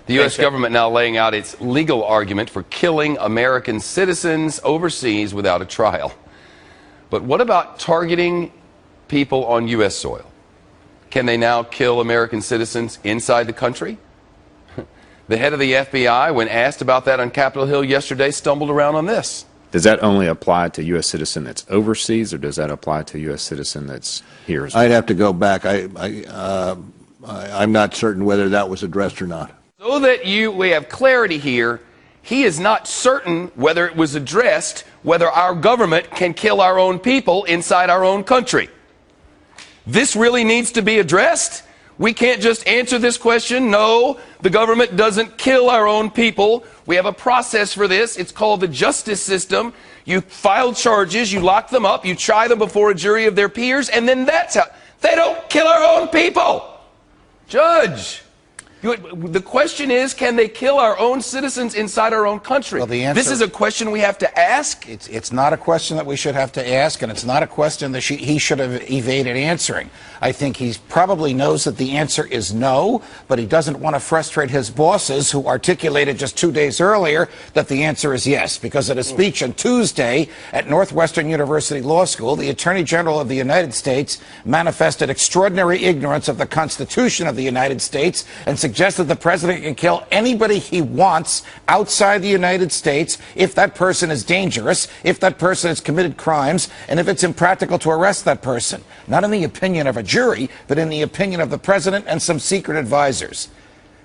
The U.S. government now laying out its legal argument for killing American citizens overseas without a trial. But what about targeting people on U.S. soil? Can they now kill American citizens inside the country? The head of the FBI, when asked about that on Capitol Hill yesterday, stumbled around on this. Does that only apply to U.S. citizen that's overseas, or does that apply to U.S. citizen that's here? I'd have to go back. I'm not certain whether that was addressed or not. So that we have clarity here, he is not certain whether it was addressed, whether our government can kill our own people inside our own country. This really needs to be addressed. We can't just answer this question. No, the government doesn't kill our own people. We have a process for this. It's called the justice system. You file charges, you lock them up, you try them before a jury of their peers, and then that's how. They don't kill our own people. Judge, the question is, can they kill our own citizens inside our own country? Well, the answer, this is a question we have to ask. It's not a question that we should have to ask, and it's not a question that he should have evaded answering. I think he probably knows that the answer is no, but he doesn't want to frustrate his bosses, who articulated just 2 days earlier that the answer is yes. Because at a speech on Tuesday at Northwestern University Law School, the Attorney General of the United States manifested extraordinary ignorance of the Constitution of the United States and suggested the president can kill anybody he wants outside the United States if that person is dangerous, if that person has committed crimes, and if it's impractical to arrest that person. Not in the opinion of a jury, but in the opinion of the president and some secret advisors.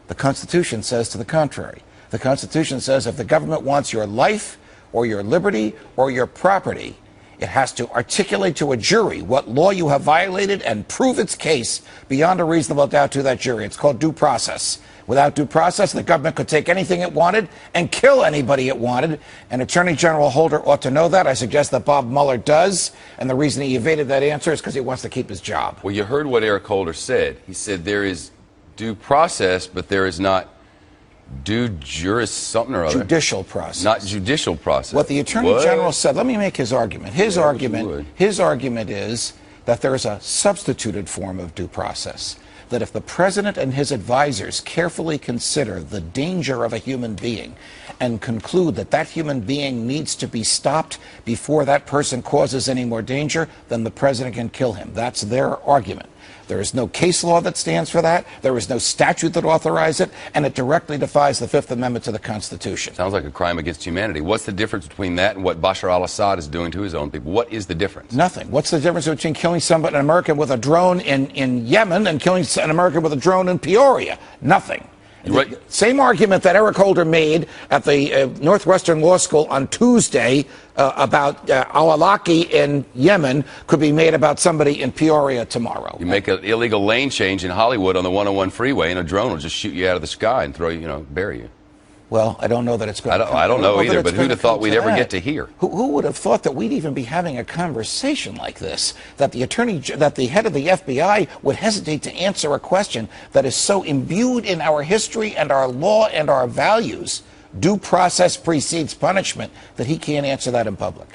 The Constitution says to the contrary. The Constitution says if the government wants your life or your liberty or your property, it has to articulate to a jury what law you have violated and prove its case beyond a reasonable doubt to that jury. It's called due process. Without due process, the government could take anything it wanted and kill anybody it wanted. And Attorney General Holder ought to know that. I suggest that Bob Mueller does. And the reason he evaded that answer is because he wants to keep his job. Well, you heard what Eric Holder said. He said there is due process, but there is not due juris something or other. Judicial process. Not judicial process. What the Attorney General said, let me make his argument. His argument is that there is a substituted form of due process. That if the president and his advisors carefully consider the danger of a human being and conclude that that human being needs to be stopped before that person causes any more danger, then the president can kill him. That's their argument. There is no case law that stands for that. There is no statute that authorizes it, and it directly defies the Fifth Amendment to the Constitution. Sounds like a crime against humanity. What's the difference between that and what Bashar al-Assad is doing to his own people? What is the difference? Nothing. What's the difference between killing somebody, an American with a drone in Yemen, and killing an American with a drone in Peoria? Nothing. Right. Same argument that Eric Holder made at the Northwestern Law School on Tuesday about al-Awlaki in Yemen could be made about somebody in Peoria tomorrow. You make an illegal lane change in Hollywood on the 101 freeway, and a drone will just shoot you out of the sky and throw you, bury you. Well, I don't know that it's going to come. I don't know either, but who'd have thought we'd ever get to hear? Who would have thought that we'd even be having a conversation like this? That the head of the FBI would hesitate to answer a question that is so imbued in our history and our law and our values. Due process precedes punishment, that he can't answer that in public.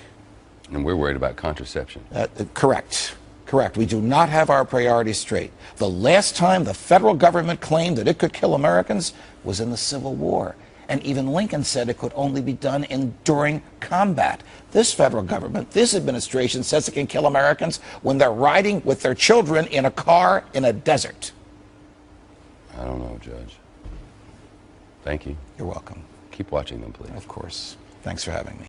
And we're worried about contraception. Correct. Correct. We do not have our priorities straight. The last time the federal government claimed that it could kill Americans was in the Civil War. And even Lincoln said it could only be done during combat. This federal government, this administration says it can kill Americans when they're riding with their children in a car in a desert. I don't know, Judge. Thank you. You're welcome. Keep watching them, please. Of course. Thanks for having me.